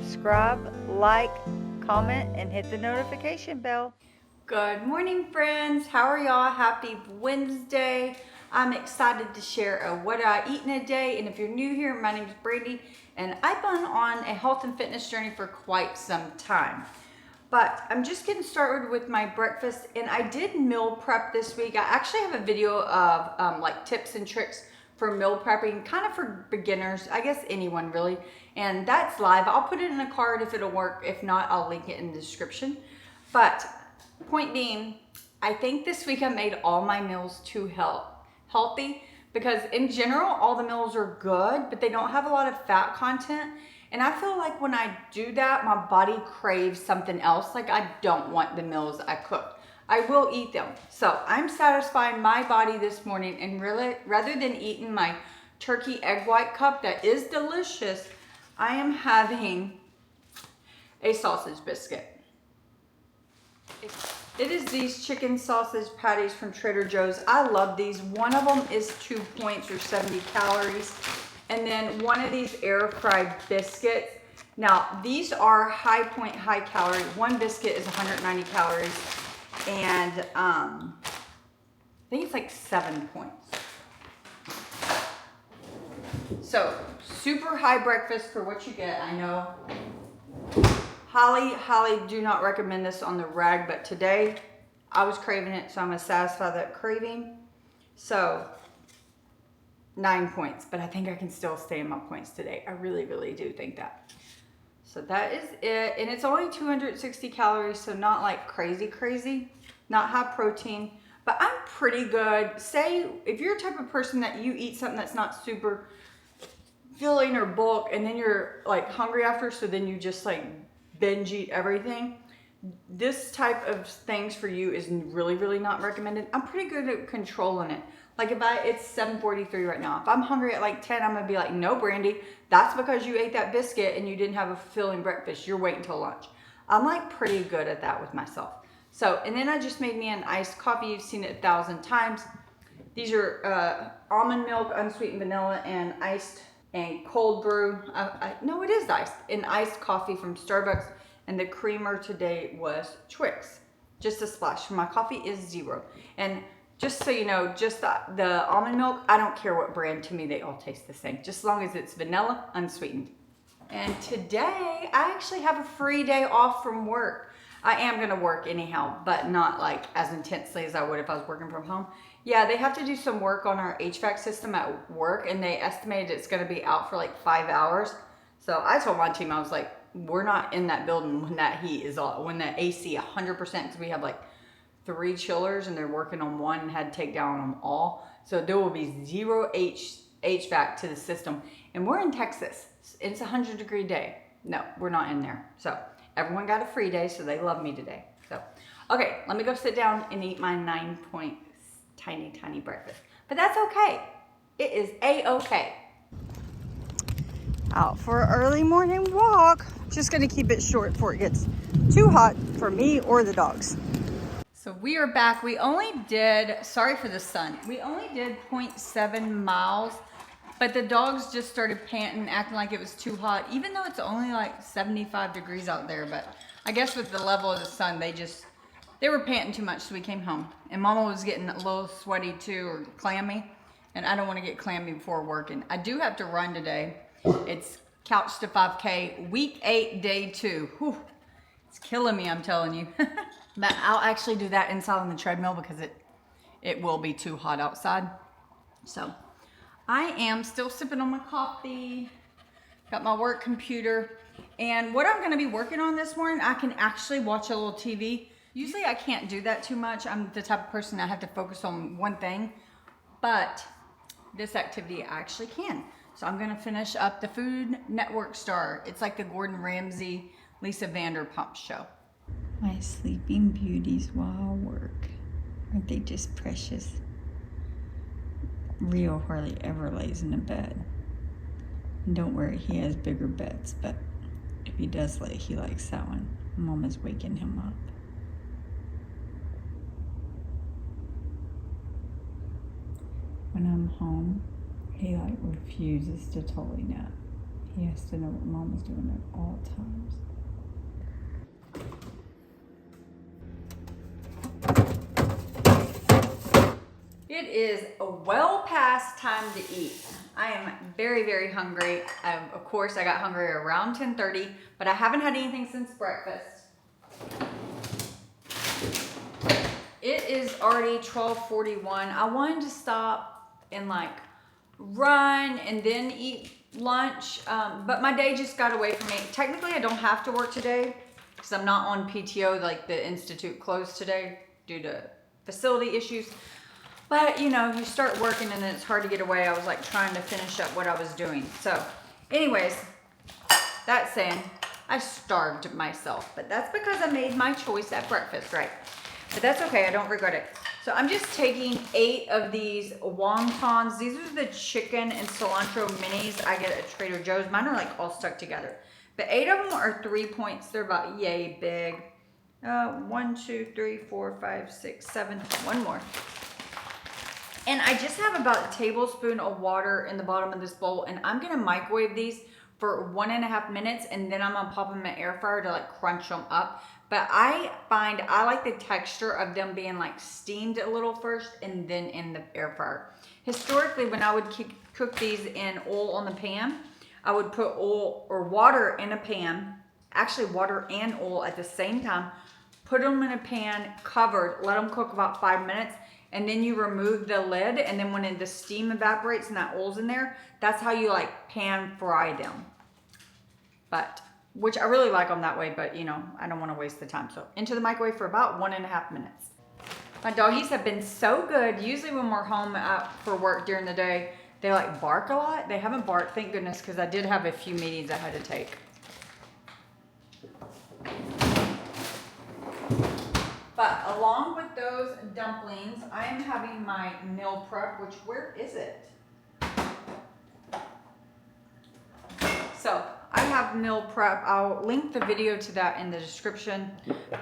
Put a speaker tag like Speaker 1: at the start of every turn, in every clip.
Speaker 1: subscribe, like, comment, and hit the notification bell.
Speaker 2: Good morning, friends. How are y'all? Happy Wednesday. I'm excited to share what I eat in a day. And if you're new here, my name is Brandy, and I've been on a health and fitness journey for quite some time. But I'm just getting started with my breakfast, and I did meal prep this week. I actually have a video of like tips and tricks for meal prepping, kind of for beginners, I guess anyone really. And that's live. I'll put it in a card if it'll work. If not, I'll link it in the description. But point being, I think this week I made all my meals too healthy because in general, all the meals are good, but they don't have a lot of fat content. And I feel like when I do that, my body craves something else. Like I don't want the meals I cooked. I will eat them. So I'm satisfying my body this morning, and really, rather than eating my turkey egg white cup that is delicious, I am having a sausage biscuit. It is these chicken sausage patties from Trader Joe's. I love these. One of them is 2 points or 70 calories. And then one of these air fried biscuits. Now, these are high point, high calorie. One biscuit is 190 calories. And I think it's like 7 points. So, super high breakfast for what you get, I know. Highly do not recommend this on the rag, but today I was craving it, so I'm gonna satisfy that craving. So 9 points, but I think I can still stay in my points today. I really do think that. So that is it, and it's only 260 calories, so not like crazy, not high protein, but I'm pretty good. Say if you're a type of person that you eat something that's not super filling or bulk, and then you're like hungry after, so then you just like binge eat everything. This type of things for you is really not recommended. I'm pretty good at controlling it. Like it's 7:43 right now. If I'm hungry at like 10, I'm gonna be like, no, Brandy, that's because you ate that biscuit and you didn't have a fulfilling breakfast. You're waiting till lunch. I'm like pretty good at that with myself. So, and then I just made me an iced coffee. You've seen it 1,000 times. These are almond milk, unsweetened vanilla, and iced and cold brew. No, it is iced. An iced coffee from Starbucks, and the creamer today was Twix. Just a splash. My coffee is 0. And just so you know, just the almond milk, I don't care what brand. To me, they all taste the same, just as long as it's vanilla, unsweetened. And today, I actually have a free day off from work. I am gonna work anyhow, but not like as intensely as I would if I was working from home. Yeah, they have to do some work on our HVAC system at work, and they estimated it's gonna be out for like 5 hours. So I told my team, I was like, we're not in that building when that heat is all, when the AC 100%, because we have like 3 chillers and they're working on one and had to take down them all. So there will be 0 HVAC to the system. And we're in Texas. It's a 100-degree day. No, we're not in there. So everyone got a free day, so they love me today. So, okay, let me go sit down and eat my 9-point tiny breakfast. But that's okay. It is A-okay. Out for an early morning walk. Just gonna keep it short before it gets too hot for me or the dogs. So we are back. We only did, sorry for the sun, we only did 0.7 miles, but the dogs just started panting, acting like it was too hot, even though it's only like 75 degrees out there. But I guess with the level of the sun, they were panting too much, so we came home. And Mama was getting a little sweaty too, or clammy, and I don't want to get clammy before working. I do have to run today. It's Couch to 5K, week 8, day 2. Whew. It's killing me, I'm telling you. But I'll actually do that inside on the treadmill because it will be too hot outside. So I am still sipping on my coffee. Got my work computer. And what I'm going to be working on this morning, I can actually watch a little TV. Usually I can't do that too much. I'm the type of person that I have to focus on one thing. But this activity I actually can. So I'm going to finish up the Food Network Star. It's like the Gordon Ramsay, Lisa Vanderpump show. My sleeping beauties while I work. Aren't they just precious? Rio hardly ever lays in a bed. And don't worry, he has bigger beds, but if he does lay, he likes that one. Mama's waking him up. When I'm home, he like refuses to totally nap. He has to know what mom is doing at all times. It is well past time to eat. I am very, very hungry. Of course, I got hungry around 10:30, but I haven't had anything since breakfast. It is already 12:41. I wanted to stop and like run and then eat lunch, but my day just got away from me. Technically, I don't have to work today because I'm not on PTO, like the institute closed today due to facility issues. But you know, you start working and then it's hard to get away. I was like trying to finish up what I was doing. So anyways, that saying, I starved myself, but that's because I made my choice at breakfast, right? But that's okay, I don't regret it. So I'm just taking 8 of these wontons. These are the chicken and cilantro minis I get at Trader Joe's. Mine are like all stuck together. But 8 of them are 3 points. They're about yay big. 1, 2, 3, 4, 5, 6, 7, one more. And I just have about a tablespoon of water in the bottom of this bowl, and I'm gonna microwave these for 1.5 minutes, and then I'm gonna pop them in the air fryer to like crunch them up. But I find I like the texture of them being like steamed a little first and then in the air fryer. Historically, when I would cook these in oil on the pan, I would put oil or water in a pan, actually water and oil at the same time, put them in a pan covered, let them cook about 5 minutes, and then you remove the lid, and then when the steam evaporates and that oil's in there, that's how you like pan fry them. But, which I really like them that way, but you know, I don't want to waste the time. So into the microwave for about 1.5 minutes. My doggies have been so good. Usually when we're home for work during the day, they like bark a lot. They haven't barked, thank goodness, because I did have a few meetings I had to take. But along with those dumplings, I am having my meal prep, which, where is it? So I have meal prep. I'll link the video to that in the description.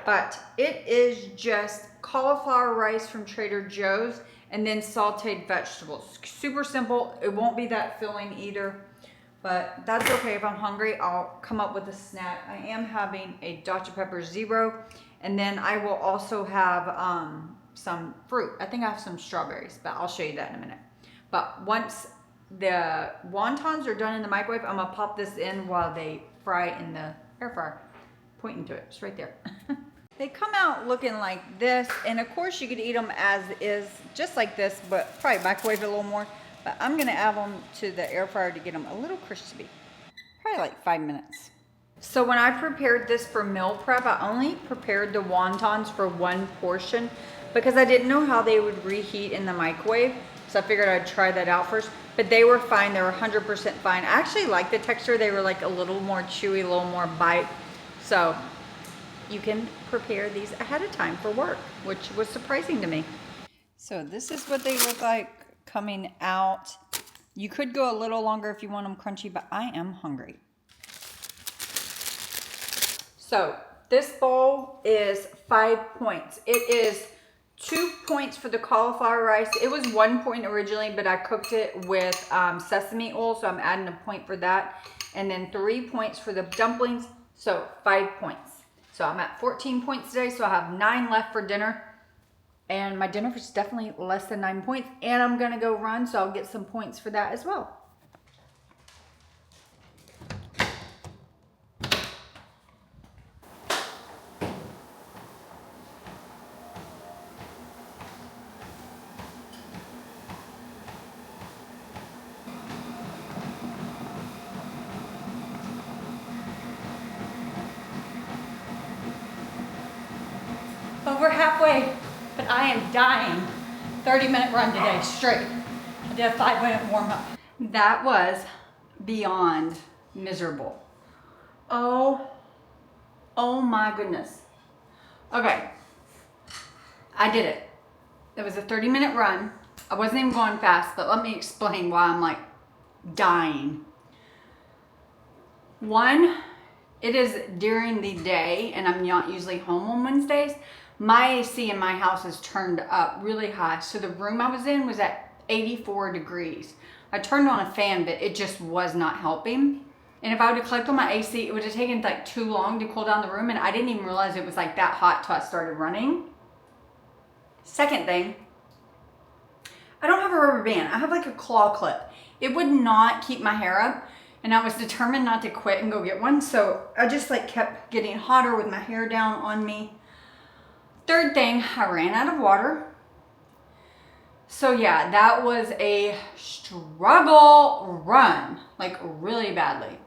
Speaker 2: But it is just cauliflower rice from Trader Joe's and then sauteed vegetables. Super simple. It won't be that filling either. But that's okay. If I'm hungry, I'll come up with a snack. I am having a Dr. Pepper Zero. And then I will also have some fruit. I think I have some strawberries, but I'll show you that in a minute. But once the wontons are done in the microwave, I'm gonna pop this in while they fry in the air fryer. Pointing to it, it's right there. They come out looking like this, and of course you could eat them as is, just like this, but probably microwave it a little more. But I'm gonna add them to the air fryer to get them a little crispy. Probably like 5 minutes. So when I prepared this for meal prep, I only prepared the wontons for one portion because I didn't know how they would reheat in the microwave. So I figured I'd try that out first, but they were fine. They were 100% fine. I actually like the texture. They were like a little more chewy, a little more bite. So you can prepare these ahead of time for work, which was surprising to me. So this is what they look like coming out. You could go a little longer if you want them crunchy, but I am hungry. So this bowl is 5 points. It is 2 points for the cauliflower rice. It was 1 point originally, but I cooked it with sesame oil, so I'm adding a point for that. And then 3 points for the dumplings, so 5 points. So I'm at 14 points today, so I have 9 left for dinner. And my dinner was definitely less than 9 points. And I'm gonna go run, so I'll get some points for that as well. Over halfway, but I am dying. 30-minute run today, straight. I did a 5-minute warm-up. That was beyond miserable. Oh my goodness. Okay, I did it. It was a 30-minute run. I wasn't even going fast, but let me explain why I'm like dying. One, it is during the day and I'm not usually home on Wednesdays. My AC in my house is turned up really high. So the room I was in was at 84 degrees. I turned on a fan, but it just was not helping. And if I would have clicked on my AC, it would have taken like too long to cool down the room, and I didn't even realize it was like that hot till I started running. Second thing, I don't have a rubber band. I have like a claw clip. It would not keep my hair up, and I was determined not to quit and go get one, so I just like kept getting hotter with my hair down on me. Third thing, I ran out of water. So yeah, that was a struggle run, like really badly.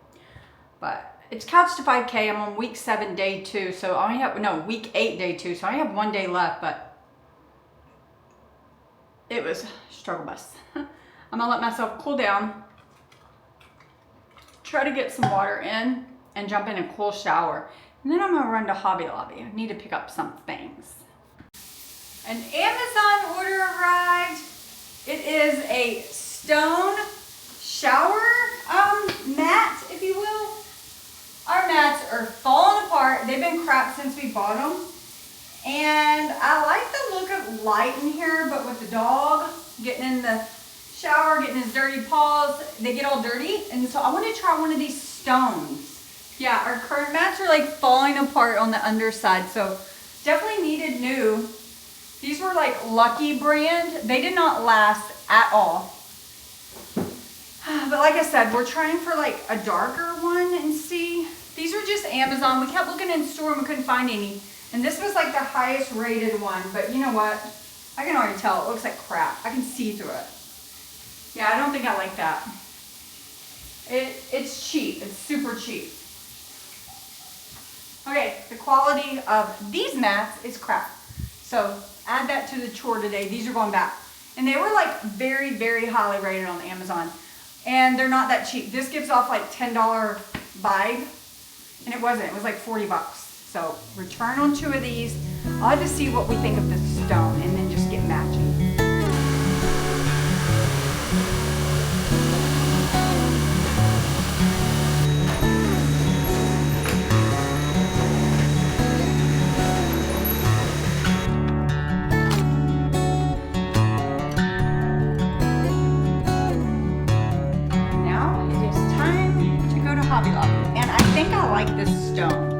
Speaker 2: But it's Couch to 5K. I'm on week 7, day 2. So I only have, no, week 8, day 2. So I only have 1 day left, but it was struggle bus. I'm gonna let myself cool down, try to get some water in, and jump in a cool shower. And then I'm gonna run to Hobby Lobby. I need to pick up some things. An Amazon order arrived. It is a stone shower mat, if you will. Our mats are falling apart. They've been crap since we bought them. And I like the look of light in here, but with the dog getting in the shower, getting his dirty paws, they get all dirty. And so I want to try one of these stones. Yeah, our current mats are like falling apart on the underside, so definitely needed new. These were like Lucky brand. They did not last at all. But like I said, we're trying for like a darker one and see. These were just Amazon. We kept looking in store and we couldn't find any. And this was like the highest rated one. But you know what? I can already tell. It looks like crap. I can see through it. Yeah, I don't think I like that. It's cheap. It's super cheap. Okay, the quality of these mats is crap. So add that to the chore today. These are going back. And they were like very, very highly rated on Amazon. And they're not that cheap. This gives off like $10 vibe. And it wasn't. It was like 40 bucks. So return on 2 of these. I'll have to see what we think of the stone and then just get matching. Hobby Lobby. And I think I like this stone.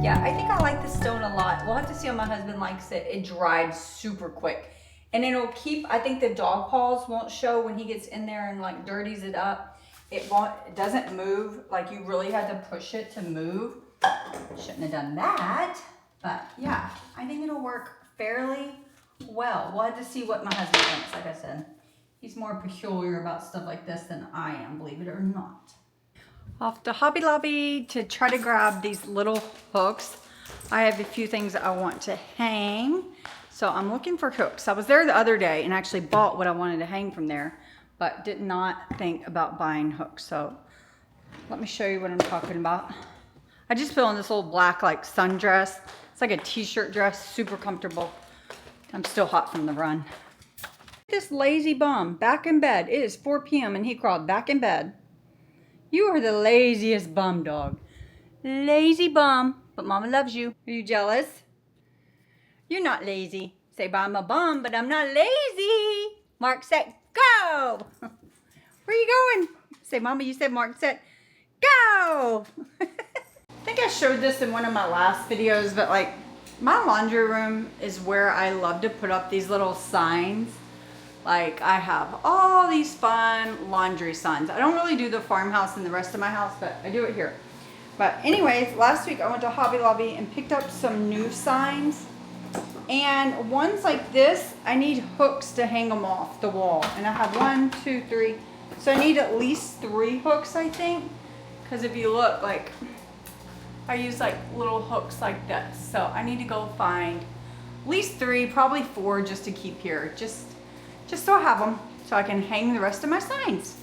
Speaker 2: Yeah, I think I like this stone a lot. We'll have to see how my husband likes it. It dried super quick. And it'll keep, I think the dog paws won't show when he gets in there and like dirties it up. It doesn't move. Like you really had to push it to move. Shouldn't have done that. But yeah, I think it'll work fairly well. We'll have to see what my husband thinks, like I said. He's more peculiar about stuff like this than I am, believe it or not. Off to Hobby Lobby to try to grab these little hooks. I have a few things I want to hang. So I'm looking for hooks. I was there the other day and actually bought what I wanted to hang from there, but did not think about buying hooks. So let me show you what I'm talking about. I just put on this old black like sundress. It's like a t-shirt dress, super comfortable. I'm still hot from the run. This lazy bum back in bed. It is 4 p.m. and he crawled back in bed. You are the laziest bum, dog. Lazy bum. But mama loves you. Are you jealous? You're not lazy. Say, but I'm a bum, but I'm not lazy. Mark, set, go. Where are you going? Say, mama, you said mark, set, go. I think I showed this in one of my last videos, but like my laundry room is where I love to put up these little signs. Like I have all these fun laundry signs. I don't really do the farmhouse and the rest of my house, but I do it here. But anyways, last week I went to Hobby Lobby and picked up some new signs. And ones like this, I need hooks to hang them off the wall. And I have 1, 2, 3. So I need at least 3 hooks, I think. Because if you look, like, I use like little hooks like this. So I need to go find at least 3, probably 4 just to keep here. Just so I have them so I can hang the rest of my signs.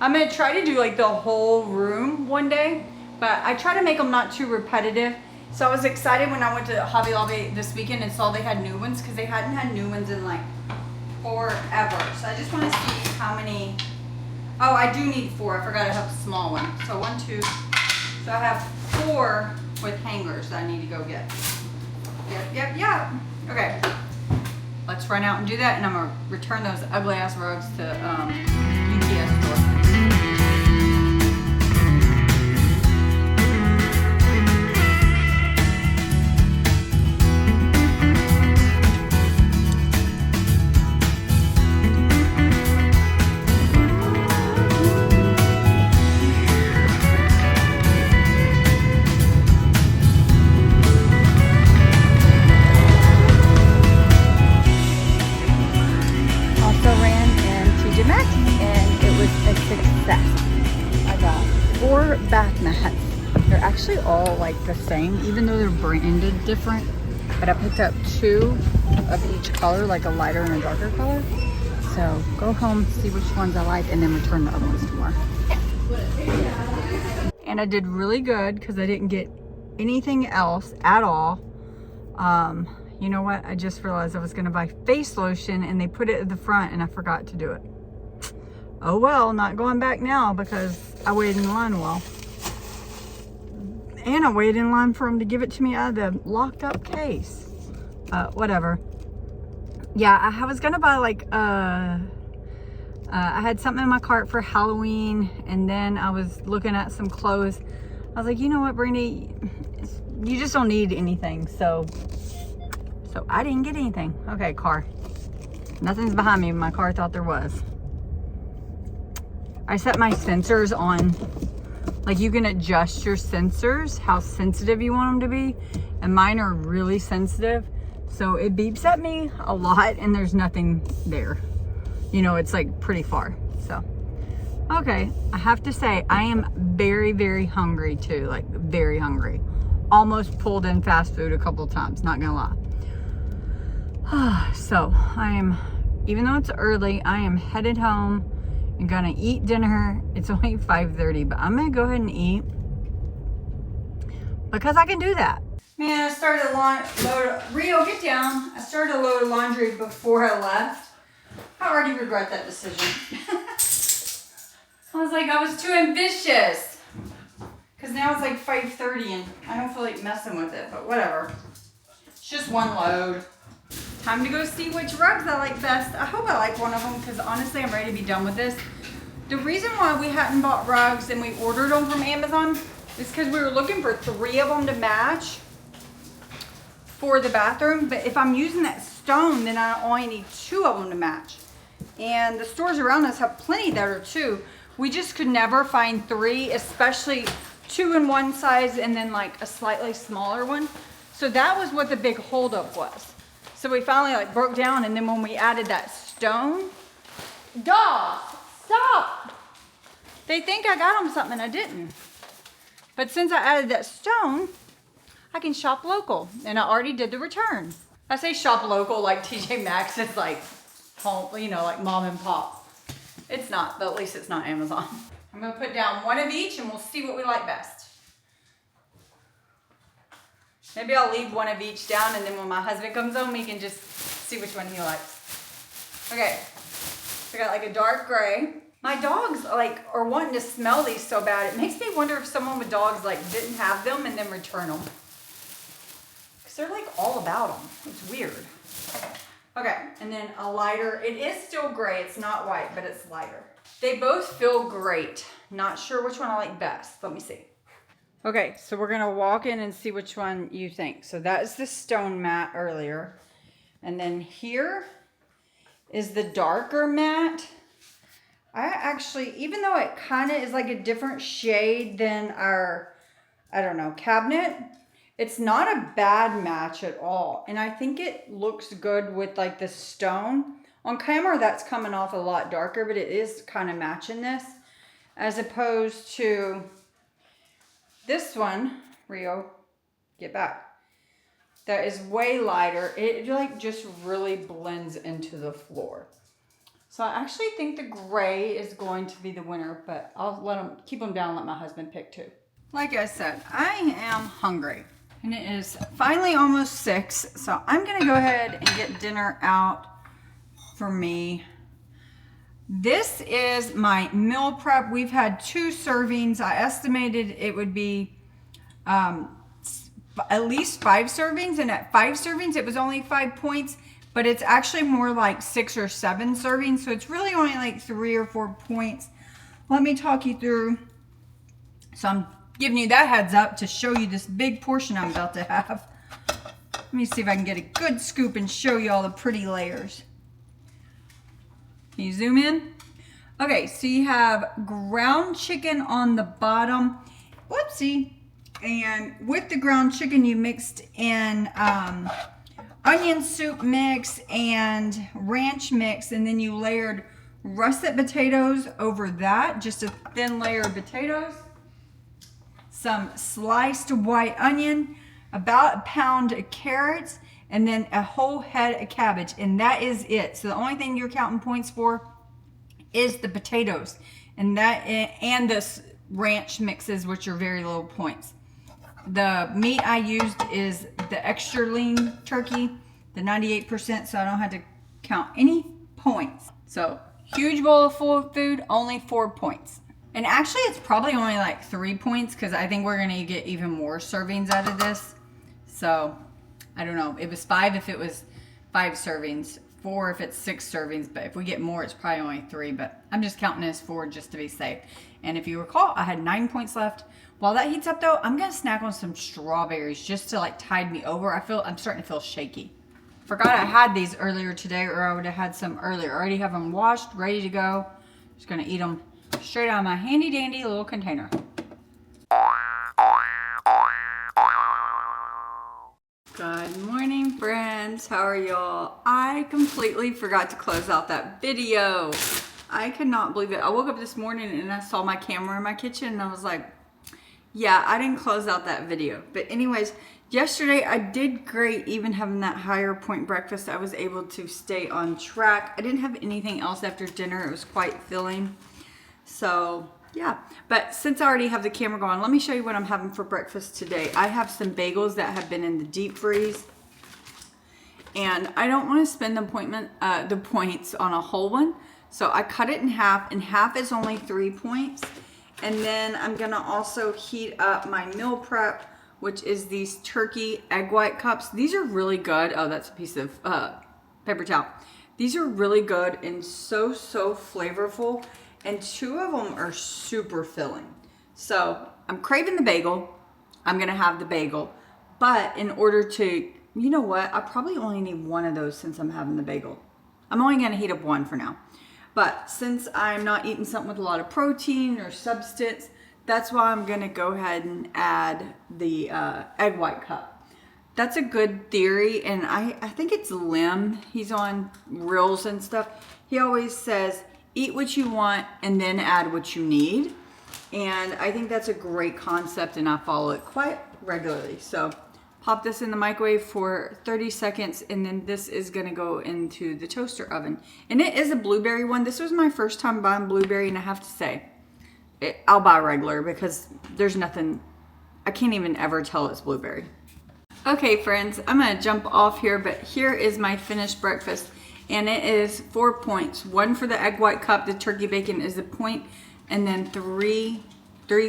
Speaker 2: I'm going to try to do like the whole room one day, but I try to make them not too repetitive. So I was excited when I went to Hobby Lobby this weekend and saw they had new ones because they hadn't had new ones in like forever. So I just want to see how many. Oh, I do need 4. I forgot I have a small one. So 1, 2. So I have 4 with hangers that I need to go get. Yep. Okay. Let's run out and do that, and I'm gonna return those ugly ass rugs to UPS store. actually all like the same, even though they're branded different. But I picked up 2 of each color, like a lighter and a darker color. So go home, see which ones I like, and then return the other ones tomorrow. And I did really good because I didn't get anything else at all. You know what? I just realized I was going to buy face lotion and they put it at the front and I forgot to do it. Oh well, not going back now because I waited in line a while. And I waited in line for them to give it to me out of the locked up case. Whatever. Yeah, I was going to buy like, I had something in my cart for Halloween and then I was looking at some clothes. I was like, you know what, Brandy? You just don't need anything. So I didn't get anything. Okay, car. Nothing's behind me. My car thought there was. I set my sensors on, like you can adjust your sensors, how sensitive you want them to be. And mine are really sensitive. So it beeps at me a lot and there's nothing there. You know, it's like pretty far. So, okay. I have to say, I am very, very hungry too. Like very hungry. Almost pulled in fast food a couple of times, not gonna lie. So I am, even though it's early, I am headed home and gonna eat dinner. It's only 5:30, but I'm gonna go ahead and eat because I can do that. Man, I started Rio, get down. I started a load of laundry before I left. I already regret that decision. I was like, I was too ambitious. Because now it's like 5:30 and I don't feel like messing with it, but whatever. It's just one load. Time to go see which rugs I like best. I hope I like one of them because honestly, I'm ready to be done with this. The reason why we hadn't bought rugs and we ordered them from Amazon is because we were looking for 3 of them to match for the bathroom. But if I'm using that stone, then I only need 2 of them to match. And the stores around us have plenty that are 2. We just could never find 3, especially 2 in one size and then like a slightly smaller one. So that was what the big holdup was. So we finally like broke down, and then when we added that stone, dog, stop. They think I got them something and I didn't. But since I added that stone, I can shop local, and I already did the return. I say shop local like TJ Maxx is like home, you know, like mom and pop. It's not, but at least it's not Amazon. I'm gonna put down 1 of each and we'll see what we like best. Maybe I'll leave 1 of each down and then when my husband comes home, we can just see which one he likes. Okay, so I got like a dark gray. My dogs like are wanting to smell these so bad. It makes me wonder if someone with dogs like didn't have them and then return them. Because they're like all about them. It's weird. Okay, and then a lighter. It is still gray. It's not white, but it's lighter. They both feel great. Not sure which one I like best. Let me see. Okay, so we're going to walk in and see which one you think. So that is the stone matte earlier. And then here is the darker matte. I actually, even though it kind of is like a different shade than our, I don't know, cabinet, it's not a bad match at all. And I think it looks good with like the stone. On camera, that's coming off a lot darker, but it is kind of matching this. As opposed to this one, Rio, get back. That is way lighter. It like just really blends into the floor. So I actually think the gray is going to be the winner, but I'll let them keep them down and let my husband pick too. Like I said, I am hungry and it is finally almost 6. So I'm gonna go ahead and get dinner out for me. This is my meal prep. We've had 2 servings. I estimated it would be at least 5 servings, and at 5 servings it was only 5 points, but it's actually more like 6 or 7 servings, so it's really only like 3 or 4 points. Let me talk you through. So I'm giving you that heads up to show you this big portion I'm about to have. Let me see if I can get a good scoop and show you all the pretty layers. Can you zoom in? Okay, so you have ground chicken on the bottom. Whoopsie. And with the ground chicken, you mixed in onion soup mix and ranch mix, and then you layered russet potatoes over that, just a thin layer of potatoes. some sliced white onion, about a pound of carrots, and then a whole head of cabbage. And that is it. So the only thing you're counting points for is the potatoes. And this ranch mixes, which are very low points. The meat I used is the extra lean turkey, the 98%, so I don't have to count any points. So huge bowl of food, only 4 points. And actually it's probably only like 3 points because I think we're gonna get even more servings out of this. So I don't know, it was 5 if it was 5 servings, 4 if it's 6 servings, but if we get more it's probably only 3, but I'm just counting as 4 just to be safe. And if you recall, I had 9 points left. While that heats up though, I'm gonna snack on some strawberries just to like tide me over. I'm starting to feel shaky. Forgot I had these earlier today, or I would have had some earlier. I already have them washed, ready to go. Just gonna eat them straight out of my handy dandy little container. Good morning, friends. How are y'all? I completely forgot to close out that video. I could not believe it. I woke up this morning and I saw my camera in my kitchen and I was like, yeah, I didn't close out that video. But anyways, yesterday I did great, even having that higher point breakfast. I was able to stay on track. I didn't have anything else after dinner. It was quite filling. So yeah, but since I already have the camera going, let me show you what I'm having for breakfast today. I have some bagels that have been in the deep freeze. And I don't want to spend the points on a whole one. So I cut it in half, and half is only 3 points. And then I'm gonna also heat up my meal prep, which is these turkey egg white cups. These are really good. Oh, that's a piece of paper towel. These are really good and so flavorful. And 2 of them are super filling. So I'm craving the bagel. I'm gonna have the bagel. But in order to, you know what? I probably only need 1 of those since I'm having the bagel. I'm only gonna heat up 1 for now. But since I'm not eating something with a lot of protein or substance, that's why I'm gonna go ahead and add the egg white cup. That's a good theory, and I think it's Lim. He's on Reels and stuff. He always says, eat what you want and then add what you need. And I think that's a great concept, and I follow it quite regularly. So pop this in the microwave for 30 seconds, and then this is gonna go into the toaster oven. And it is a blueberry one. This was my first time buying blueberry, and I have to say, I'll buy regular because there's nothing, I can't even ever tell it's blueberry. Okay friends, I'm gonna jump off here, but here is my finished breakfast. And it is 4 points. 1 for the egg white cup, the turkey bacon is a point, and then 3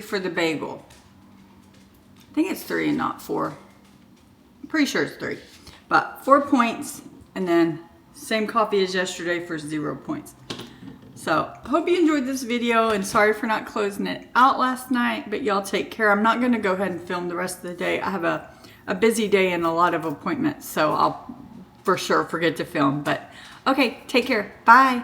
Speaker 2: for the bagel. I think it's 3 and not 4. I'm pretty sure it's 3. But 4 points, and then same coffee as yesterday for 0 points. So, hope you enjoyed this video, and sorry for not closing it out last night, but y'all take care. I'm not gonna go ahead and film the rest of the day. I have a busy day and a lot of appointments, so I'll for sure forget to film, but okay, take care. Bye.